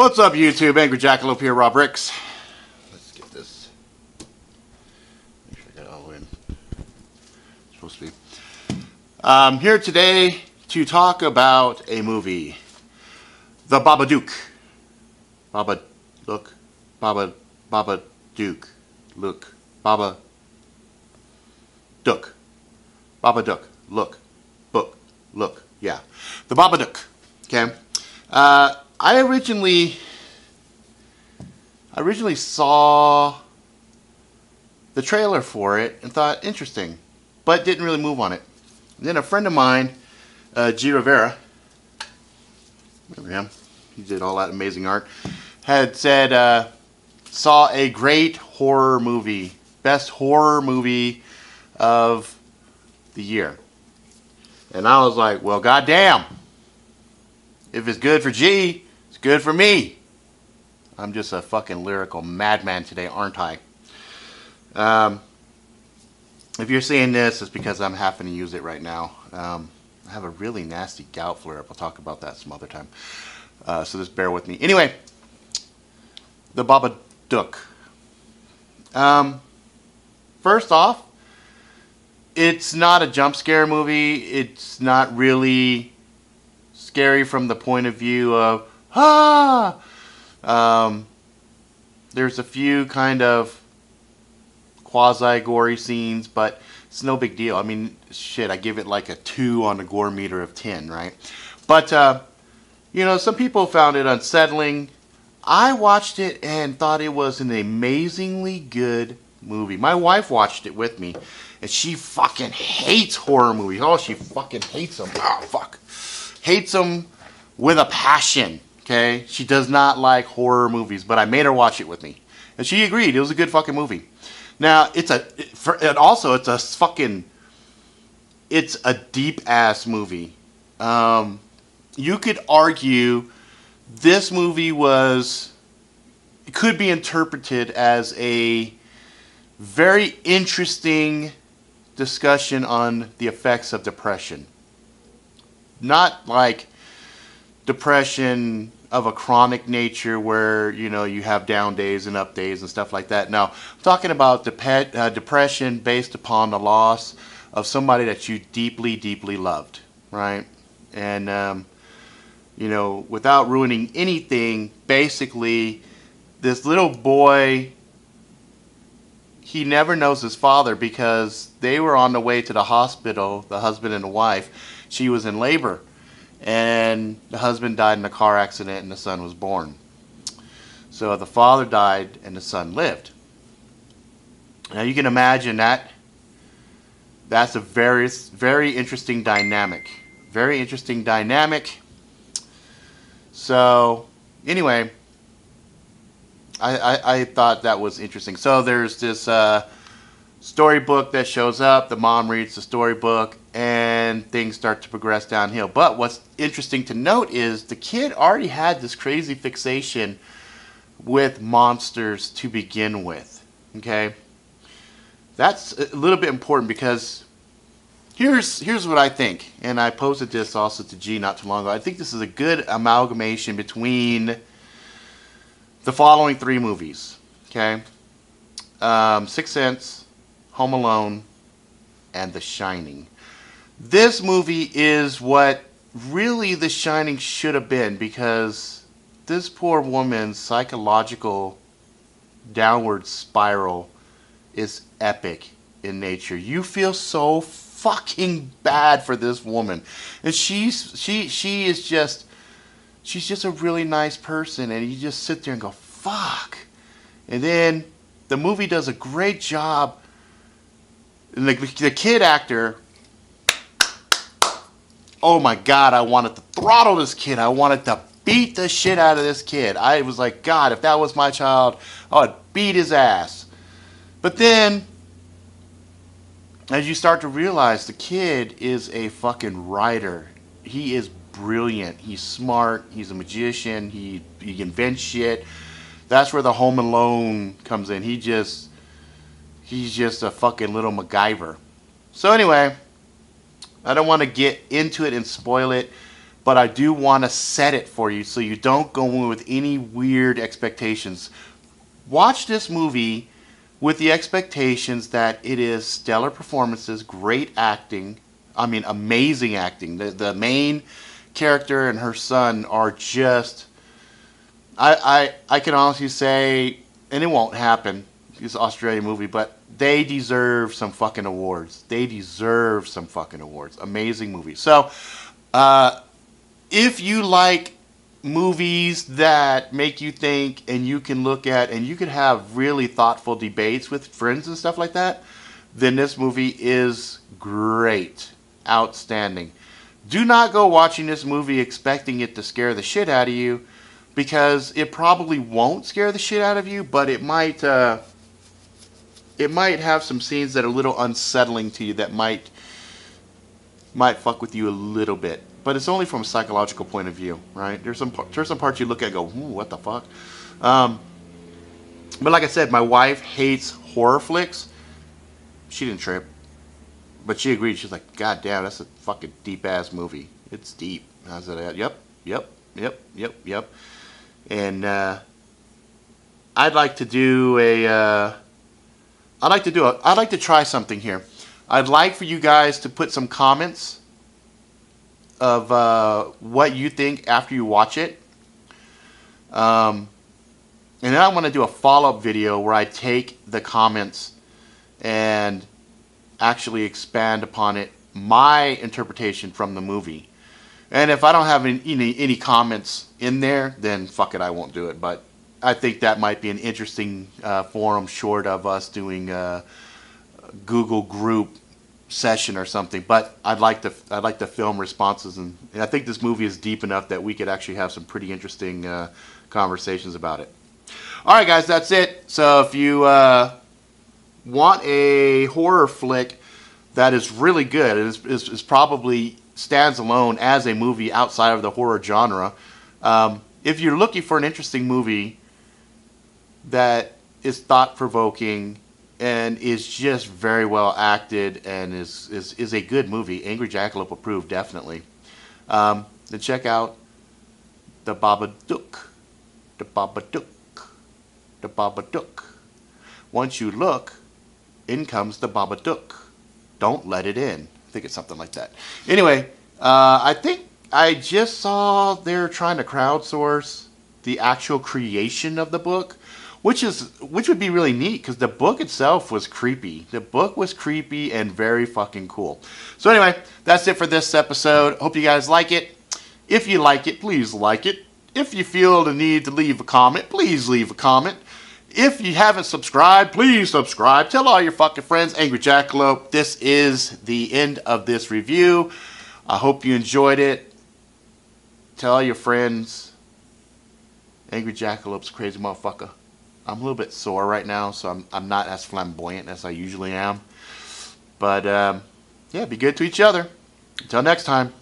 What's up, YouTube? Angry Jackalope here, Rob Ricks. Let's get this. Make sure I got it all in. It's supposed to be. I'm here today to talk about a movie, the BaBaDook. BaBaDook. BaBaDook. Look. BaBaDook. BaBaDook. Look. Book. Look. Yeah. The BaBaDook. Okay. I originally saw the trailer for it and thought interesting, but didn't really move on it. And then a friend of mine, G. Rivera, remember him? He did all that amazing art. Had said saw a great horror movie, best horror movie of the year, and I was like, well, goddamn, if it's good for G, it's good for me. I'm just a fucking lyrical madman today, aren't I? If you're seeing this, it's because I'm having to use it right now. I have a really nasty gout flare-up. I'll talk about that some other time. So just bear with me. Anyway, the BaBaDook. First off, it's not a jump scare movie. It's not really scary from the point of view of there's a few kind of quasi-gory scenes, but it's no big deal. I mean, shit, I give it like a 2 on the gore meter of 10, right? But, you know, some people found it unsettling. I watched it and thought it was an amazingly good movie. My wife watched it with me, and she fucking hates horror movies. Oh, she fucking hates them. Oh, fuck. Hates them with a passion, okay? She does not like horror movies, but I made her watch it with me. And she agreed. It was a good fucking movie. Now, it's a deep-ass movie. You could argue this movie could be interpreted as a very interesting discussion on the effects of depression. Not like depression of a chronic nature where, you know, you have down days and up days and stuff like that. No, I'm talking about depression based upon the loss of somebody that you deeply, deeply loved, right? And, you know, without ruining anything, basically, this little boy, he never knows his father because they were on the way to the hospital, the husband and the wife. She was in labor, and the husband died in a car accident, and the son was born. So the father died, and the son lived. Now you can imagine that's a very, very interesting dynamic. Very interesting dynamic. So anyway, I thought that was interesting. So there's this storybook that shows up. The mom reads the storybook, and things start to progress downhill. But what's interesting to note is the kid already had this crazy fixation with monsters to begin with. Okay, that's a little bit important because here's what I think, and I posted this also to G not too long ago. I think this is a good amalgamation between the following 3 movies. Okay, Sixth Sense, Home Alone, and The Shining. This movie is what really The Shining should have been, because this poor woman's psychological downward spiral is epic in nature. You feel so fucking bad for this woman, and she's just a really nice person, and you just sit there and go, fuck. And then the movie does a great job. And the kid actor, oh my God, I wanted to throttle this kid. I wanted to beat the shit out of this kid. I was like, God, if that was my child, I would beat his ass. But then, as you start to realize, the kid is a fucking writer. He is brilliant. He's smart. He's a magician. He invents shit. That's where the Home Alone comes in. He's just a fucking little MacGyver. So anyway, I don't want to get into it and spoil it, but I do want to set it for you so you don't go in with any weird expectations. Watch this movie with the expectations that it is stellar performances, great acting. I mean, amazing acting. The main character and her son are just... I can honestly say, and it won't happen, it's an Australian movie, but they deserve some fucking awards. They deserve some fucking awards. Amazing movie. So, if you like movies that make you think and you can look at and you can have really thoughtful debates with friends and stuff like that, then this movie is great. Outstanding. Do not go watching this movie expecting it to scare the shit out of you, because it probably won't scare the shit out of you, but it might have some scenes that are a little unsettling to you that might fuck with you a little bit. But it's only from a psychological point of view, right? There's some parts you look at and go, ooh, what the fuck? But like I said, my wife hates horror flicks. She didn't trip, but she agreed. She's like, God damn, that's a fucking deep-ass movie. It's deep. I said, yep. And I'd like to try something here. I'd like for you guys to put some comments of what you think after you watch it. And then I want to do a follow-up video where I take the comments and actually expand upon it, my interpretation from the movie. And if I don't have any comments in there, then fuck it, I won't do it. But I think that might be an interesting forum, short of us doing a Google group session or something. But I'd like to film responses, and I think this movie is deep enough that we could actually have some pretty interesting conversations about it. All right, guys, that's it. So if you want a horror flick that is really good, is probably stands alone as a movie outside of the horror genre. If you're looking for an interesting movie that is thought-provoking and is just very well acted and is a good movie, Angry Jackalope approved, definitely, then check out the BaBaDook. The BaBaDook. The BaBaDook. Once you look, in comes the BaBaDook. Don't let it in. I think it's something like that. Anyway, I think I just saw they're trying to crowdsource the actual creation of the book, which would be really neat, because the book itself was creepy. The book was creepy and very fucking cool. So anyway, that's it for this episode. Hope you guys like it. If you like it, please like it. If you feel the need to leave a comment, please leave a comment. If you haven't subscribed, please subscribe. Tell all your fucking friends. Angry Jackalope. This is the end of this review. I hope you enjoyed it. Tell all your friends. Angry Jackalope's a crazy motherfucker. I'm a little bit sore right now, so I'm not as flamboyant as I usually am. But, yeah, be good to each other. Until next time.